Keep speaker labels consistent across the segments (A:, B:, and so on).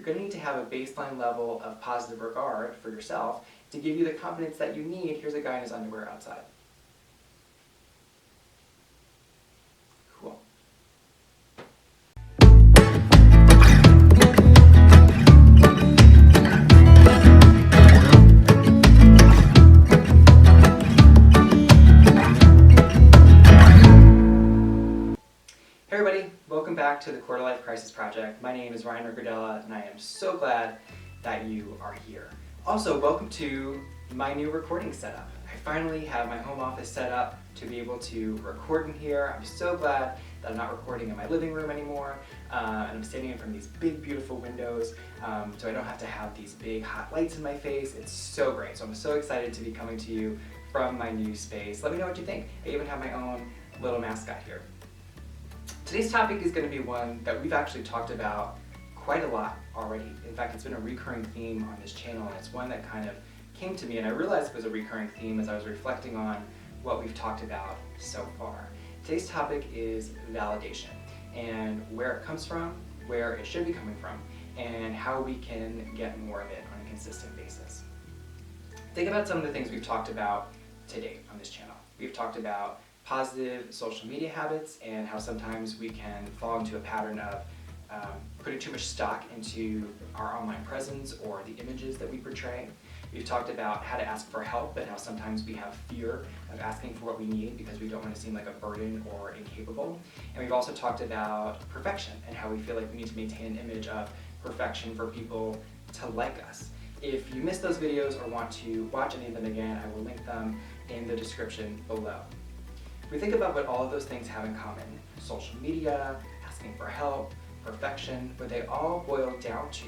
A: going to need to have a baseline level of positive regard for yourself to give you the confidence that you need. Here's a guy in his underwear outside. Cool. Hey everybody, welcome back to the Quarter Life Crisis Project. My name is Ryan Ricardella and I am so glad that you are here. Also, welcome to my new recording setup. I finally have my home office set up to be able to record in here. I'm so glad that I'm not recording in my living room anymore, and I'm standing in front of these big beautiful windows, so I don't have to have these big hot lights in my face. It's so great. So I'm so excited to be coming to you from my new space. Let me know what you think. I even have my own little mascot here. Today's topic is going to be one that we've actually talked about quite a lot already. In fact, it's been a recurring theme on this channel, and it's one that kind of came to me, and I realized it was a recurring theme as I was reflecting on what we've talked about so far. Today's topic is validation, and where it comes from, where it should be coming from, and how we can get more of it on a consistent basis. Think about some of the things we've talked about to date on this channel. We've talked about positive social media habits and how sometimes we can fall into a pattern of putting too much stock into our online presence or the images that we portray. We've talked about how to ask for help and how sometimes we have fear of asking for what we need because we don't want to seem like a burden or incapable. And we've also talked about perfection and how we feel like we need to maintain an image of perfection for people to like us. If you missed those videos or want to watch any of them again, I will link them in the description below. We think about what all of those things have in common: social media, asking for help, perfection. What they all boil down to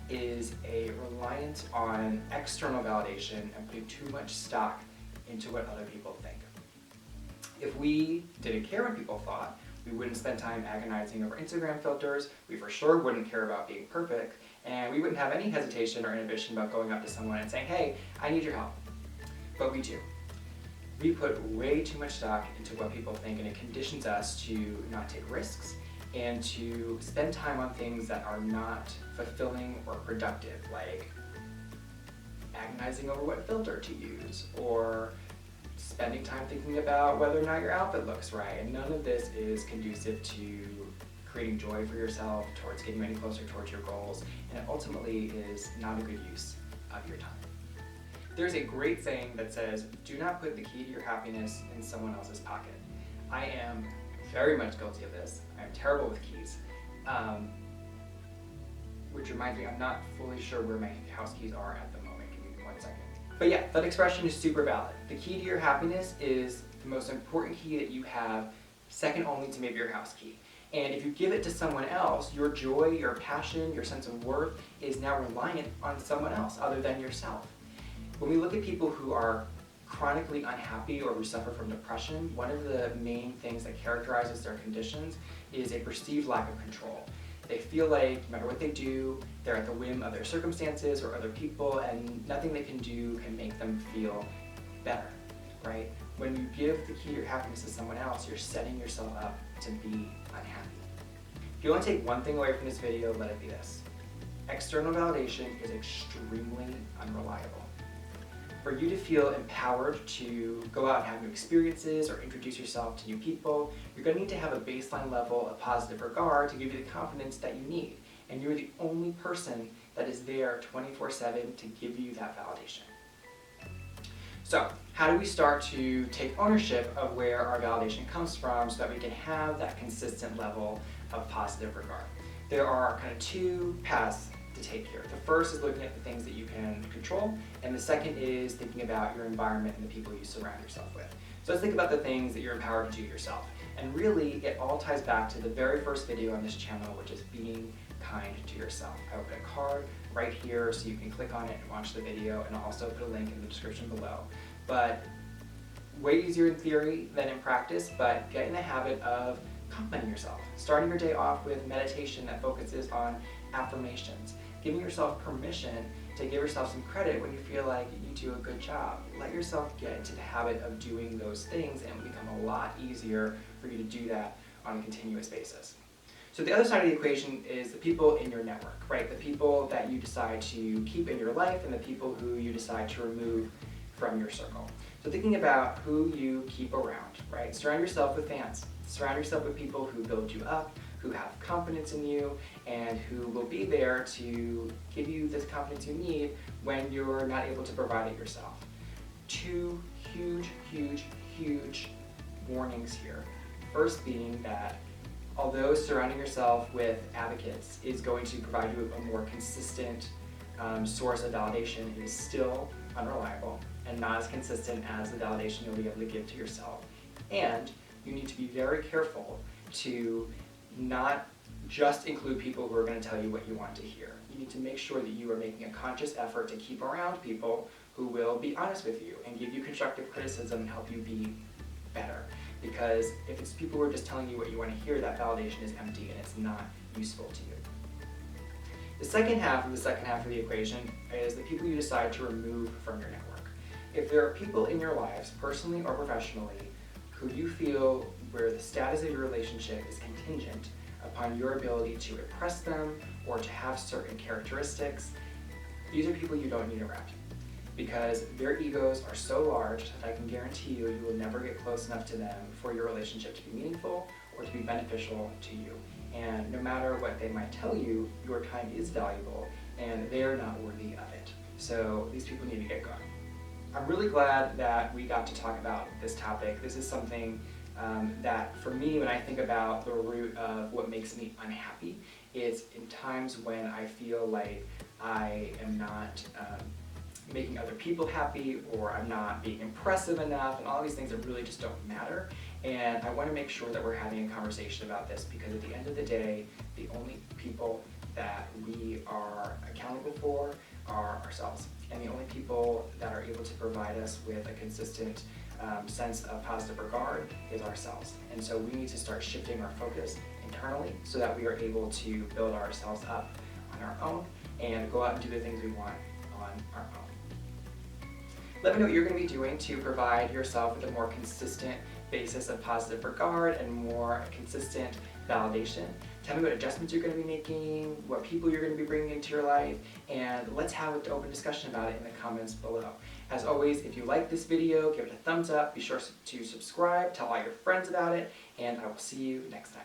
A: is a reliance on external validation and putting too much stock into what other people think. If we didn't care what people thought, we wouldn't spend time agonizing over Instagram filters, we for sure wouldn't care about being perfect, and we wouldn't have any hesitation or inhibition about going up to someone and saying, hey, I need your help. But we do. We put way too much stock into what people think, and it conditions us to not take risks and to spend time on things that are not fulfilling or productive, like agonizing over what filter to use or spending time thinking about whether or not your outfit looks right. And none of this is conducive to creating joy for yourself, towards getting you any closer towards your goals, and it ultimately is not a good use of your time. There's a great saying that says, do not put the key to your happiness in someone else's pocket. I am very much guilty of this. I'm terrible with keys. Which reminds me, I'm not fully sure where my house keys are at the moment. Give me 1 second. But yeah, that expression is super valid. The key to your happiness is the most important key that you have, second only to maybe your house key. And if you give it to someone else, your joy, your passion, your sense of worth is now reliant on someone else other than yourself. When we look at people who are chronically unhappy or who suffer from depression, one of the main things that characterizes their conditions is a perceived lack of control. They feel like no matter what they do, they're at the whim of their circumstances or other people, and nothing they can do can make them feel better, right? When you give the key to your happiness to someone else, you're setting yourself up to be unhappy. If you want to take one thing away from this video, let it be this: external validation is extremely unreliable. For you to feel empowered to go out and have new experiences or introduce yourself to new people, you're going to need to have a baseline level of positive regard to give you the confidence that you need. And you're the only person that is there 24/7 to give you that validation. So, how do we start to take ownership of where our validation comes from so that we can have that consistent level of positive regard? There are kind of two paths to take here. The first is looking at the things that you can control, and the second is thinking about your environment and the people you surround yourself with. So let's think about the things that you're empowered to do yourself. And really, it all ties back to the very first video on this channel, which is being kind to yourself. I will put a card right here so you can click on it and watch the video, and I'll also put a link in the description below. But way easier in theory than in practice, but get in the habit of complimenting yourself. Starting your day off with meditation that focuses on affirmations. Giving yourself permission to give yourself some credit when you feel like you do a good job. Let yourself get into the habit of doing those things, and it will become a lot easier for you to do that on a continuous basis. So So the other side of the equation is the people in your network, right? The people that you decide to keep in your life and the people who you decide to remove from your circle. So thinking about who you keep around, right? Surround yourself with fans. Surround yourself with people who build you up, who have confidence in you, and who will be there to give you this confidence you need when you're not able to provide it yourself. Two huge warnings here. First being that although surrounding yourself with advocates is going to provide you a more consistent source of validation, it is still unreliable and not as consistent as the validation you'll be able to give to yourself. And you need to be very careful to not just include people who are going to tell you what you want to hear. You need to make sure that you are making a conscious effort to keep around people who will be honest with you and give you constructive criticism and help you be better. Because if it's people who are just telling you what you want to hear, that validation is empty and it's not useful to you. The second half of the equation is the people you decide to remove from your network. If there are people in your lives, personally or professionally, who you feel where the status of your relationship is contingent upon your ability to impress them or to have certain characteristics, these are people you don't need around. Because their egos are so large that I can guarantee you will never get close enough to them for your relationship to be meaningful or to be beneficial to you. And no matter what they might tell you, your time is valuable and they're not worthy of it. So these people need to get gone. I'm really glad that we got to talk about this topic. This is something that for me, when I think about the root of what makes me unhappy, it's in times when I feel like I am not making other people happy, or I'm not being impressive enough, and all these things that really just don't matter. And I want to make sure that we're having a conversation about this, because at the end of the day, the only people that we are accountable for are ourselves. And the only people that are able to provide us with a consistent sense of positive regard is ourselves. And so we need to start shifting our focus internally so that we are able to build ourselves up on our own and go out and do the things we want on our own. Let me know what you're going to be doing to provide yourself with a more consistent basis of positive regard and more consistent validation. Tell me what adjustments you're going to be making, what people you're going to be bringing into your life, and let's have an open discussion about it in the comments below. As always, if you like this video, give it a thumbs up, be sure to subscribe, tell all your friends about it, and I will see you next time.